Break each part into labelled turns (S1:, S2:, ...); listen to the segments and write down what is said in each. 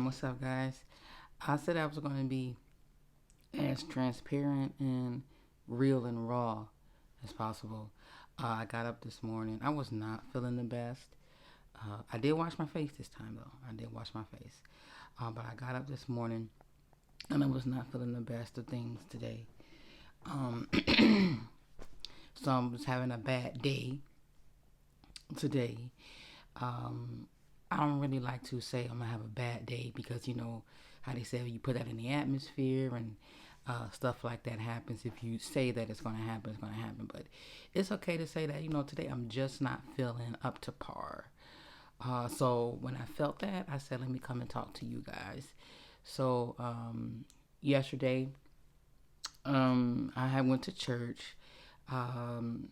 S1: What's up, guys? I said I was going to be as transparent and real and raw as possible. I got up this morning. I was not feeling the best. I did wash my face this time, though. I did wash my face. But I got up this morning and I was not feeling the best of things today. Um, so I was having a bad day today. Um, I don't really like to say I'm gonna have a bad day because you know how they say you put that in the atmosphere and stuff like that happens. If you say that it's gonna happen, it's gonna happen. But it's okay to say that today I'm just not feeling up to par. So when I felt that, I said let me come and talk to you guys. So yesterday, I had went to church, and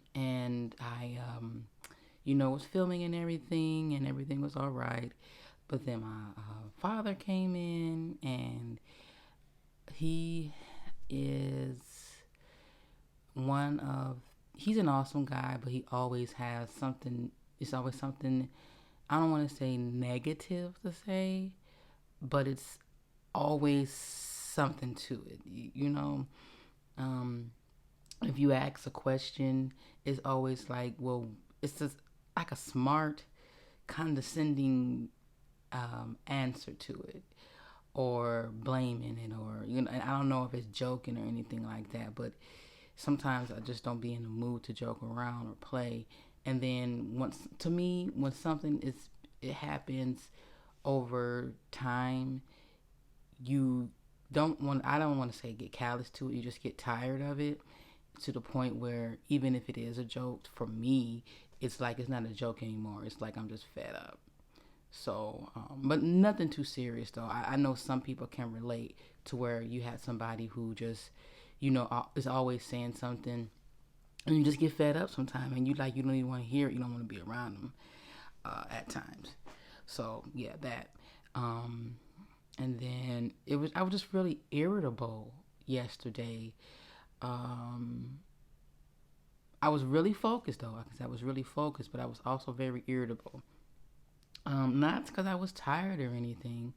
S1: I was filming and everything was all right. But then my father came in, and he is one of, he's an awesome guy, but he always has something, it's always something, I don't want to say negative to say, but it's always something to it, um, if you ask a question, it's always like, well, it's just like a smart, condescending answer to it, or blaming it, or and I don't know if it's joking or anything like that, but sometimes I just don't be in the mood to joke around or play. And then when something it happens over time, you I don't want to say get callous to it, you just get tired of it to the point where even if it is a joke, for me, it's like it's not a joke anymore. It's like I'm just fed up. So, but nothing too serious though. I know some people can relate to where you had somebody who just, is always saying something, and you just get fed up sometimes, and you don't even want to hear it. You don't want to be around them at times. So yeah, that. Um, and then I was just really irritable yesterday. Um, I was really focused though, because I was really focused, but I was also very irritable. Not because I was tired or anything.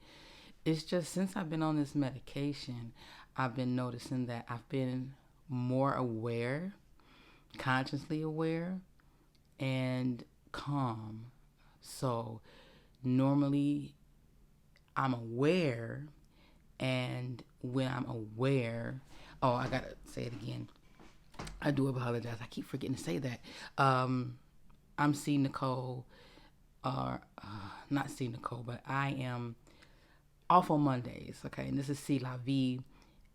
S1: It's just since I've been on this medication, I've been noticing that I've been more aware, consciously aware, and calm. So normally I'm aware, and when I'm aware, oh, I gotta say it again. I do apologize. I keep forgetting to say that. I'm C Nicole, or not C Nicole, but I am off on Mondays. Okay, and this is C La Vie,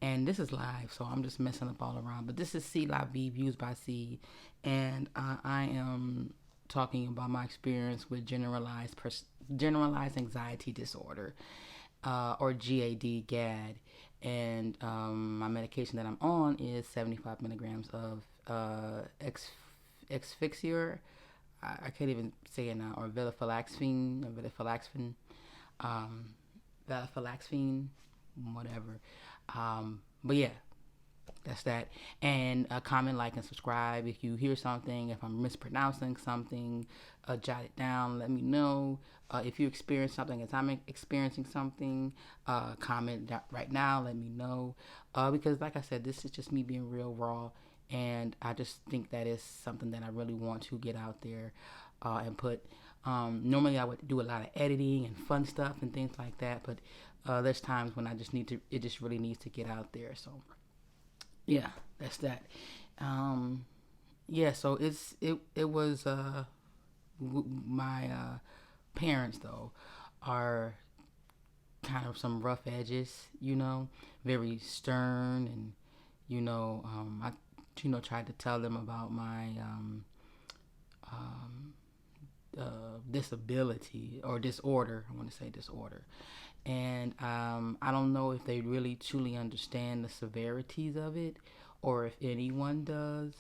S1: and this is live, so I'm just messing up all around. But this is C La Vie, views by C, and I am talking about my experience with generalized anxiety disorder, or GAD, and my medication that I'm on is 75 milligrams of Exfixior. I can't even say it now, or um, valafalxine, whatever. But yeah, that's that. And comment, like, and subscribe if you hear something. If I'm mispronouncing something, jot it down. Let me know. If you experience something as I'm experiencing something, comment that right now. Let me know. Because, like I said, this is just me being real raw. And I just think that is something that I really want to get out there and put. Normally, I would do a lot of editing and fun stuff and things like that. But there's times when I just need to, it just really needs to get out there. So yeah, that's that. Um, yeah, so it was my parents though are kind of some rough edges, very stern, and I tried to tell them about my um, disability or disorder. I want to say disorder, and I don't know if they really truly understand the severities of it, or if anyone does.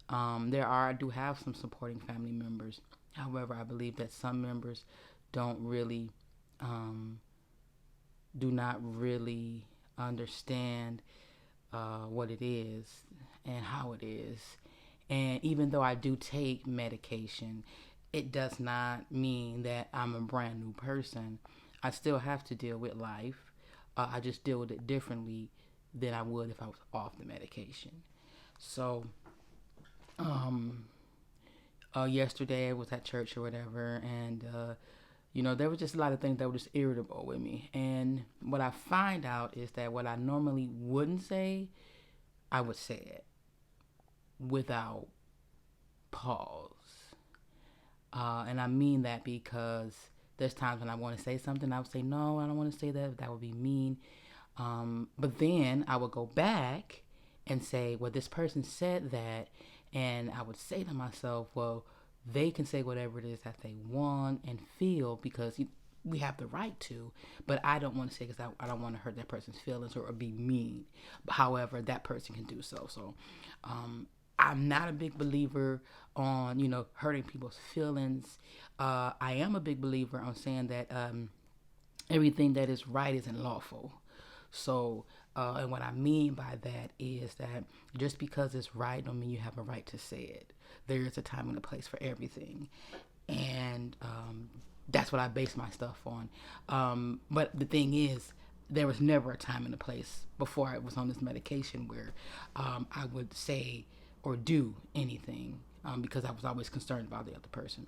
S1: I do have some supporting family members. However, I believe that some members don't really, um, do not really understand what it is and how it is. And even though I do take medication, it does not mean that I'm a brand new person. I still have to deal with life. I just deal with it differently than I would if I was off the medication. So, um, yesterday I was at church or whatever, and there was just a lot of things that were just irritable with me. And what I find out is that what I normally wouldn't say, I would say it without pause. And I mean that because there's times when I want to say something, I would say, no, I don't want to say that. That would be mean. But then I would go back and say, well, this person said that. And I would say to myself, well, they can say whatever it is that they want and feel because we have the right to. But I don't want to say because I don't want to hurt that person's feelings or be mean. However, that person can do so. So I'm not a big believer on, hurting people's feelings. I am a big believer on saying that everything that is right isn't lawful. So, and what I mean by that is that just because it's right don't mean you have a right to say it. There is a time and a place for everything. And that's what I base my stuff on. But the thing is, there was never a time and a place before I was on this medication where I would say or do anything because I was always concerned about the other person.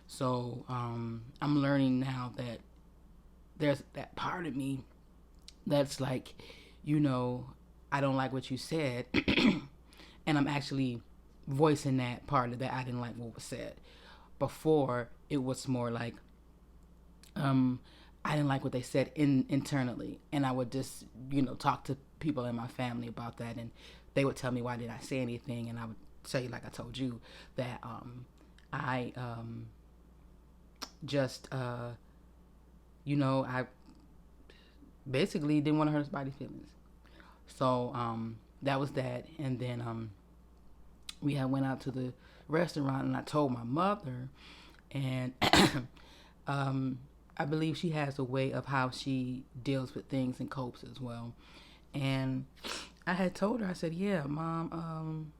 S1: So I'm learning now that there's that part of me that's like, I don't like what you said. And I'm actually voicing that part of that I didn't like what was said. Before, it was more like, I didn't like what they said internally. And I would just, talk to people in my family about that. And they would tell me, why did I say anything? And I would say, like I told you, that I just, I basically didn't want to hurt somebody's feelings. So that was that. And then we had went out to the restaurant, and I told my mother, and I believe she has a way of how she deals with things and copes as well. And I had told her, I said, yeah, Mom,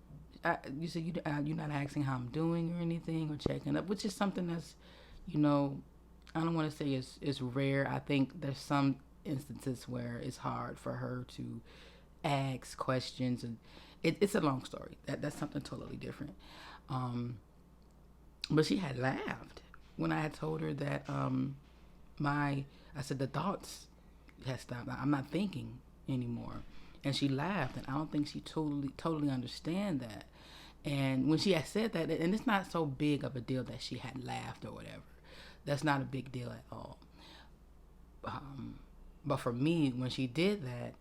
S1: you said you're not asking how I'm doing or anything or checking up, which is something that's, I don't want to say it's rare. I think there's some instances where it's hard for her to ask questions, and it's a long story. That's something totally different. But she had laughed when I had told her that I said the thoughts had stopped. I'm not thinking anymore, and she laughed, and I don't think she totally understand that. And when she had said that, and it's not so big of a deal that she had laughed or whatever. That's not a big deal at all. But for me, when she did that,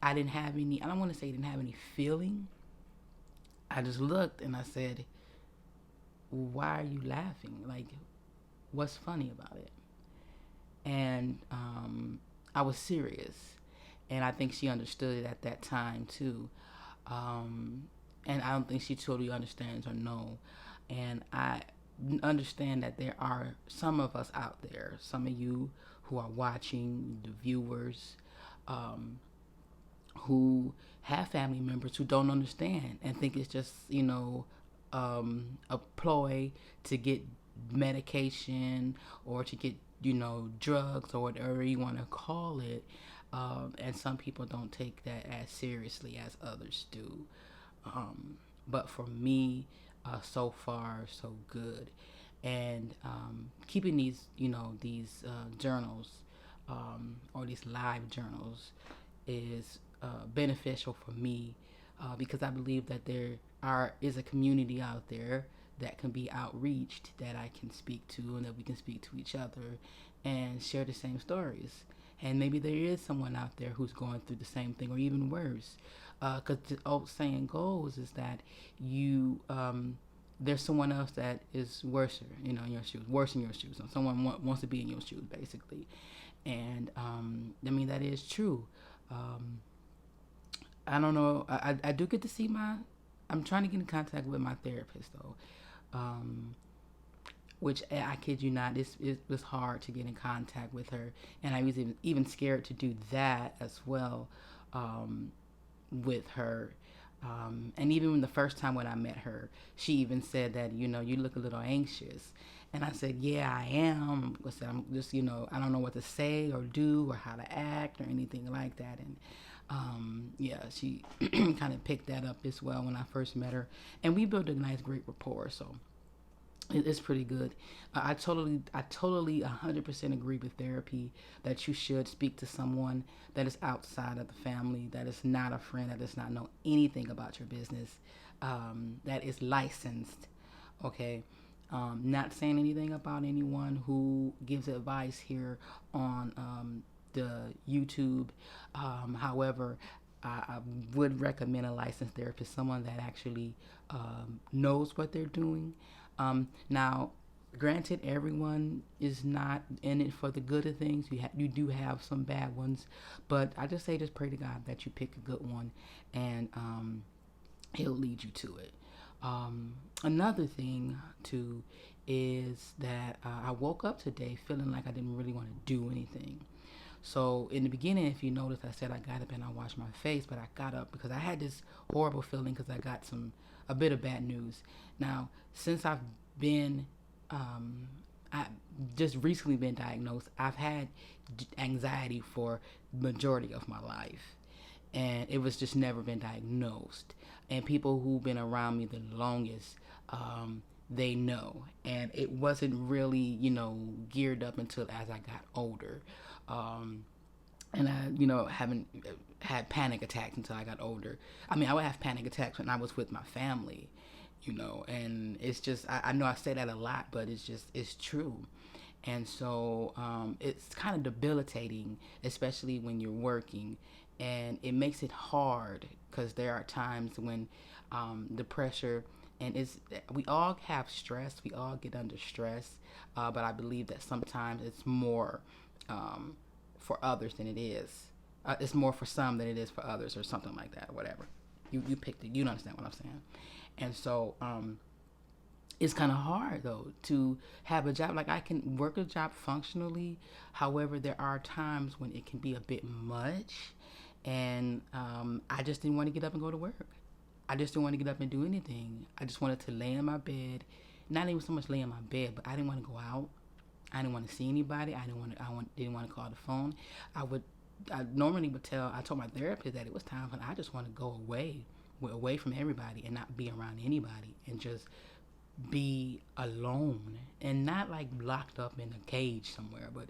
S1: I didn't have any, I don't want to say I didn't have any feeling. I just looked and I said, why are you laughing? Like, what's funny about it? And I was serious. And I think she understood it at that time too. And I don't think she totally understands or know. And I understand that there are some of us out there, some of you who are watching, the viewers, who have family members who don't understand and think it's just, a ploy to get medication or to get, drugs or whatever you want to call it. And some people don't take that as seriously as others do. But for me, so far, so good. And keeping these journals or these live journals is beneficial for me because I believe that there is a community out there that can be outreached, that I can speak to, and that we can speak to each other and share the same stories. And maybe there is someone out there who's going through the same thing or even worse. Because the old saying goes is that there's someone else that is worse, in your shoes, worse in your shoes. Or someone wants to be in your shoes, basically. And that is true. I don't know. I do get to see I'm trying to get in contact with my therapist though. Which I kid you not, it was hard to get in contact with her, and I was even scared to do that as well with her. And even when the first time when I met her, she even said that you look a little anxious, And I said, yeah, I am. I said, I'm just, I don't know what to say or do or how to act or anything like that. And yeah, she kind of picked that up as well when I first met her. And we built a nice, great rapport. So it's pretty good. I totally 100% agree with therapy that you should speak to someone that is outside of the family, that is not a friend, that does not know anything about your business, that is licensed. Okay. Not saying anything about anyone who gives advice here on the YouTube. However, I would recommend a licensed therapist, someone that actually knows what they're doing. Now, granted, everyone is not in it for the good of things. You do have some bad ones, but I just say just pray to God that you pick a good one, and He'll lead you to it. Another thing too is that I woke up today feeling like I didn't really want to do anything. So in the beginning, if you notice, I said I got up and I washed my face, but I got up because I had this horrible feeling because I got a bit of bad news. Now, since I've been, I just recently been diagnosed. I've had anxiety for the majority of my life, and it was just never been diagnosed. And people who've been around me the longest, they know. And it wasn't really, geared up until as I got older. Um, and I, haven't had panic attacks until I got older. I mean, I would have panic attacks when I was with my family, and it's just, I know I say that a lot, but it's true. And so it's kind of debilitating, especially when you're working, and it makes it hard because there are times when the pressure, and we all have stress, we all get under stress, but I believe that sometimes it's more um, for others than it is. It's more for some than it is for others, or something like that, or whatever. You picked it. You understand what I'm saying? And so it's kind of hard though to have a job. Like I can work a job functionally, however, there are times when it can be a bit much, and I just didn't want to get up and go to work. I just didn't want to get up and do anything. I just wanted to lay in my bed, not even so much lay in my bed, but I didn't want to go out. I didn't want to see anybody. Didn't want to call the phone. I would. I normally would tell. I told my therapist that it was time when I just want to go away from everybody and not be around anybody and just be alone and not like locked up in a cage somewhere, but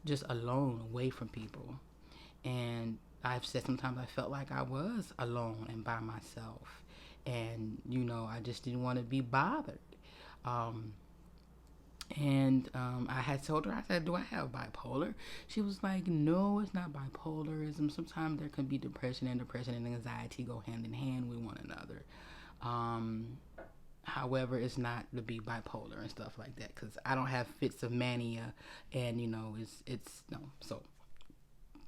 S1: just alone, away from people. And I've said sometimes I felt like I was alone and by myself, and I just didn't want to be bothered. Um, and I had told her, I said, "Do I have bipolar?" She was like, "No, it's not bipolarism. Sometimes there can be depression, and anxiety go hand in hand with one another. Um, However, it's not to be bipolar and stuff like that because I don't have fits of mania, and it's no. So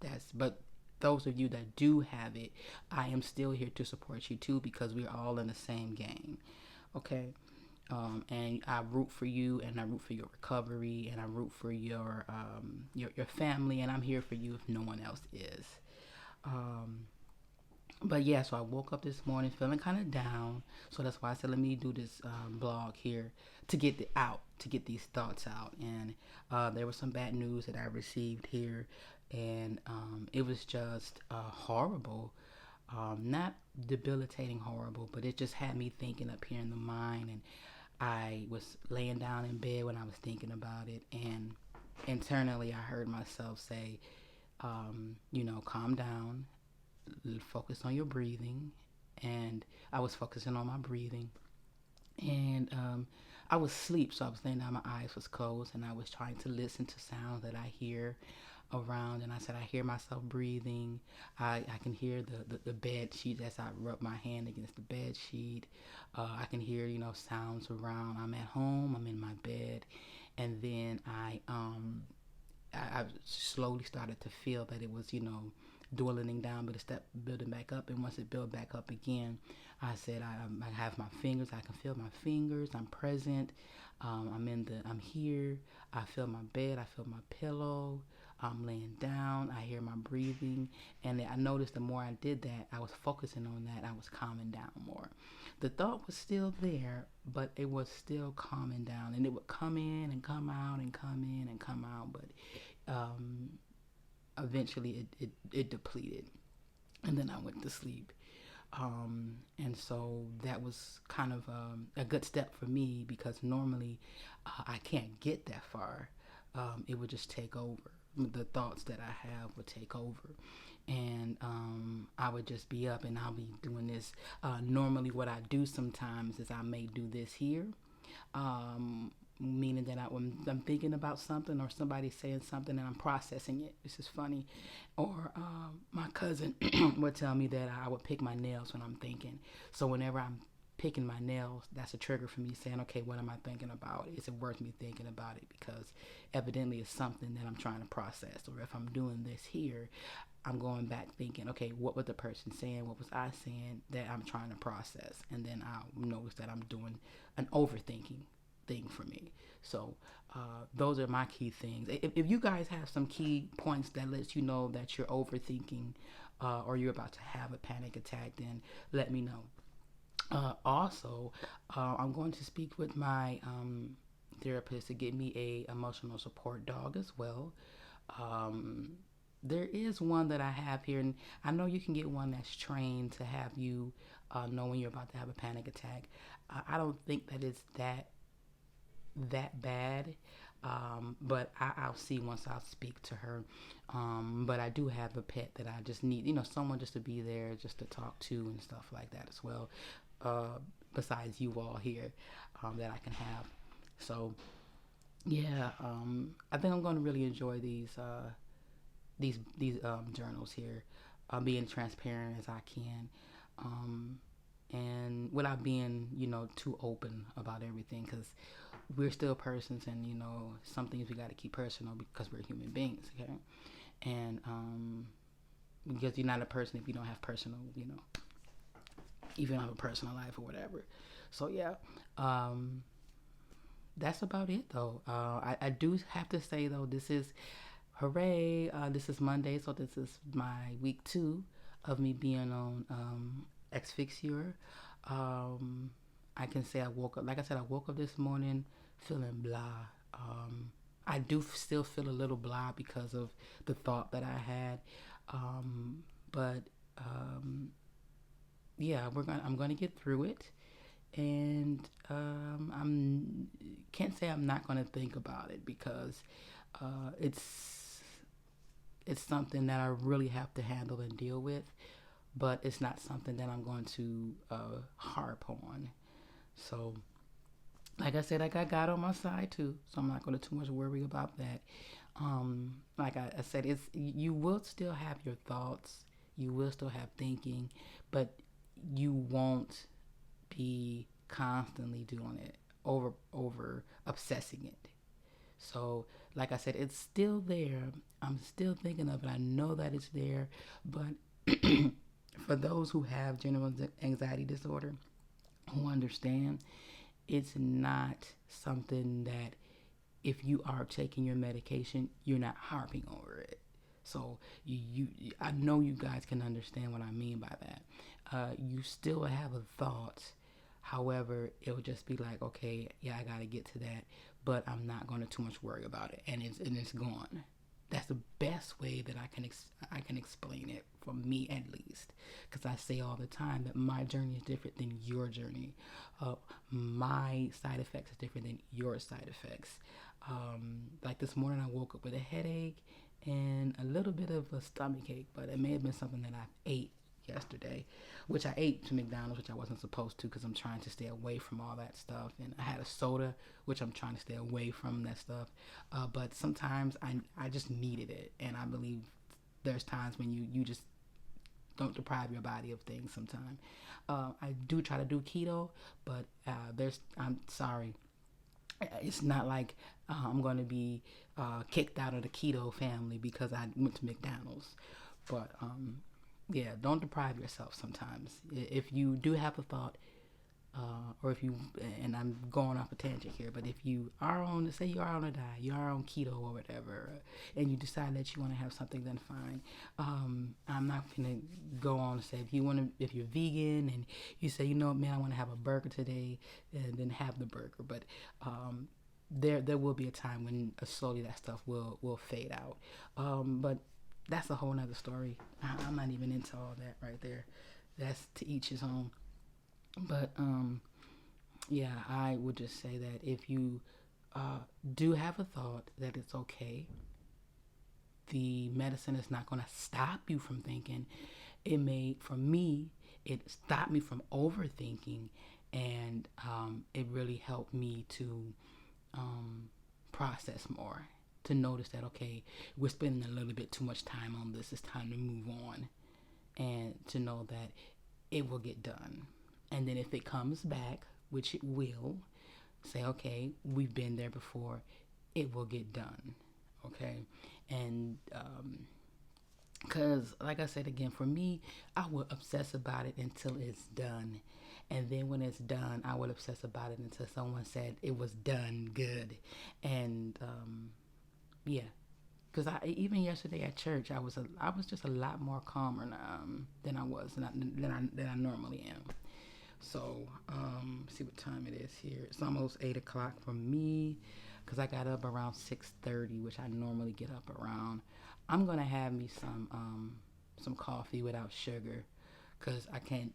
S1: that's but those of you that do have it, I am still here to support you too because we're all in the same game. Okay. And I root for you, and I root for your recovery, and I root for your family, and I'm here for you if no one else is. Um, but yeah, so I woke up this morning feeling kind of down, so that's why I said let me do this blog here to to get these thoughts out. And there was some bad news that I received here, and it was just horrible. Not debilitating horrible, but it just had me thinking up here in the mind, and I was laying down in bed when I was thinking about it, and internally I heard myself say, calm down, focus on your breathing. And I was focusing on my breathing, and I was asleep, so I was laying down, my eyes was closed, and I was trying to listen to sounds that I hear around. And I said, I hear myself breathing. I can hear the bed sheet as I rub my hand against the bed sheet. I can hear, sounds around. I'm at home, I'm in my bed. And then I slowly started to feel that it was, dwindling down, but it stepped building back up. And once it built back up again, I said, I have my fingers. I can feel my fingers. I'm present. I'm here. I feel my bed. I feel my pillow. I'm laying down, I hear my breathing, and I noticed the more I did that, I was focusing on that, I was calming down more. The thought was still there, but it was still calming down, and it would come in and come out and come in and come out, but um, eventually it depleted, and then I went to sleep. And so that was kind of a good step for me because normally I can't get that far. It would just take over. The thoughts that I have would take over. And I would just be up and I'll be doing this. Normally, what I do sometimes is I may do this here. Meaning that when I'm thinking about something or somebody saying something and I'm processing it. This is funny. Or my cousin would tell me that I would pick my nails when I'm thinking. So whenever I'm picking my nails, that's a trigger for me saying, okay, what am I thinking about? Is it worth me thinking about it? Because evidently it's something that I'm trying to process. Or if I'm doing this here, I'm going back thinking, okay, what was the person saying? What was I saying that I'm trying to process? And then I'll notice that I'm doing an overthinking thing for me. So those are my key things. If you guys have some key points that lets you know that you're overthinking or you're about to have a panic attack, then let me know. Also, I'm going to speak with my therapist to get me a emotional support dog as well. Um, there is one that I have here, and I know you can get one that's trained to have you know when you're about to have a panic attack. I don't think that it's that bad. But I'll see once I speak to her. But I do have a pet that I just need, someone just to be there, just to talk to and stuff like that as well. Besides you all here, that I can have. So yeah, I think I'm going to really enjoy these journals here. Being transparent as I can. Um, and without being, too open about everything, because we're still persons, and some things we got to keep personal because we're human beings, okay? And because you're not a person if you don't have personal, if you don't have a personal life or whatever. So yeah, that's about it though. I do have to say though, this is hooray! This is Monday, so this is my week 2 of me being on Asphyxia. I can say I woke up, like I said, I woke up this morning feeling blah. I do still feel a little blah because of the thought that I had. But yeah, I'm gonna get through it, and I'm can't say I'm not gonna think about it because it's something that I really have to handle and deal with, but it's not something that I'm going to harp on. So, like I said, I got God on my side too, so I'm not going to too much worry about that. Like I said, it's you will still have your thoughts, you will still have thinking, but you won't be constantly doing it, over obsessing it. So, like I said, it's still there. I'm still thinking of it. I know that it's there, but for those who have general anxiety disorder, who understand, it's not something that if you are taking your medication, you're not harping over it. So I know you guys can understand what I mean by that. You still have a thought. However, it would just be like, okay, yeah, I gotta get to that, but I'm not gonna too much worry about it, and it's gone. That's the best way that I can explain it, for me at least, because I say all the time that my journey is different than your journey. My side effects is different than your side effects. Like this morning, I woke up with a headache and a little bit of a stomach ache, but it may have been something that I ate yesterday, which I ate to McDonald's, which I wasn't supposed to because I'm trying to stay away from all that stuff. And I had a soda, which I'm trying to stay away from that stuff. But sometimes I just needed it. And I believe there's times when you just don't deprive your body of things sometimes. I do try to do keto, but I'm sorry. It's not like I'm going to be kicked out of the keto family because I went to McDonald's. But yeah, don't deprive yourself sometimes. If you do have a thought, or if you, and I'm going off a tangent here, but if you are on, say you are on a diet, you are on keto or whatever, and you decide that you want to have something, then fine. I'm not gonna go on and say if you want to, if you're vegan and you say, you know what, man, I want to have a burger today, and then have the burger. But there will be a time when slowly that stuff will fade out. But that's a whole nother story. I'm not even into all that right there. That's to each his own. But yeah, I would just say that if you do have a thought that it's okay, the medicine is not going to stop you from thinking. It may, for me, it stopped me from overthinking, and it really helped me to process more. To notice that, okay, we're spending a little bit too much time on this. It's time to move on, and to know that it will get done. And then if it comes back, which it will, say, okay, we've been there before, it will get done. Okay. And because, like I said again, for me, I would obsess about it until it's done. And then when it's done, I would obsess about it until someone said it was done good. And yeah, because I even yesterday at church, I was just a lot more calmer than I was than I normally am. So see what time it is here. It's almost 8 o'clock for me because I got up around 6:30, which I normally get up around. I'm gonna have me some coffee without sugar because I can't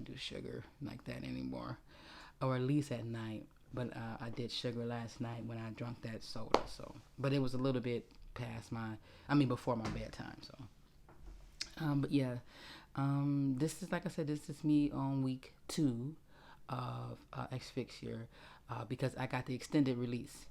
S1: do sugar like that anymore, or at least at night. But I did sugar last night when I drank that soda. So, but it was a little bit past before my bedtime. So, but yeah, this is, like I said, this is me on week 2 of Asphyxia because I got the extended release.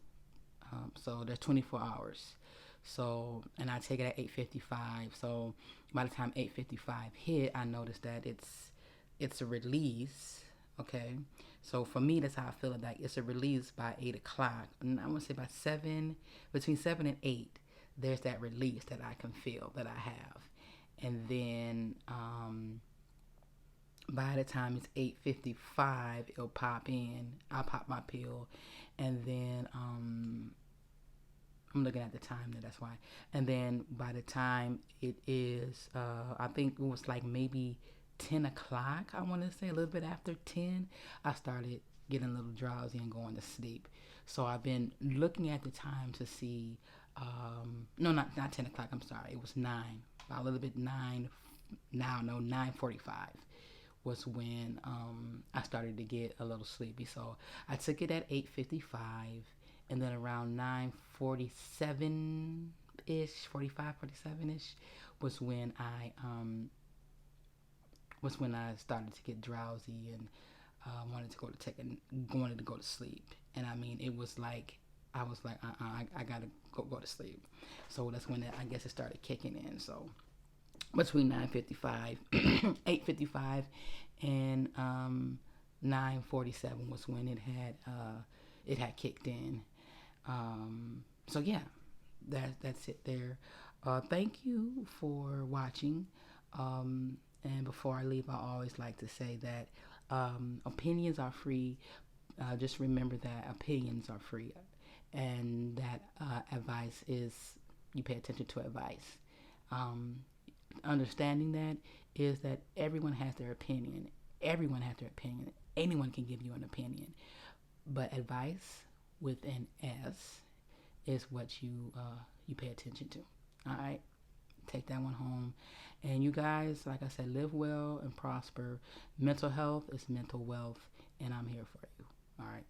S1: So there's 24 hours. So, and I take it at 8:55. So by the time 8:55 hit, I noticed that it's a release. Okay. So for me, that's how I feel. Like it's a release by 8 o'clock. And I want to say by 7, between 7 and 8, there's that release that I can feel that I have. And then by the time it's 8:55, it'll pop in. I'll pop my pill, and then I'm looking at the time there. That's why. And then by the time it is, I think it was like maybe 10 o'clock. I want to say a little bit after 10, I started getting a little drowsy and going to sleep. So I've been looking at the time to see. No, not 10 o'clock. I'm sorry. It was 9. About a little bit 9. Now no 9:45 was when I started to get a little sleepy. So I took it at 8:55, and then around 9:47 ish, 45, 47 ish, was when I started to get drowsy and wanted to wanted to go to sleep. And I mean, it was like I was like, I gotta go to sleep. So that's when I guess it started kicking in. So between 9:55, 8:55, and 9:47 was when it had kicked in. So yeah, that's it there. Thank you for watching. And before I leave, I always like to say that opinions are free. Just remember that opinions are free, and that advice is, you pay attention to advice. Understanding that is that everyone has their opinion. Everyone has their opinion. Anyone can give you an opinion, but advice with an S is what you pay attention to. All right, take that one home. And you guys, like I said, live well and prosper. Mental health is mental wealth, and I'm here for you. All right.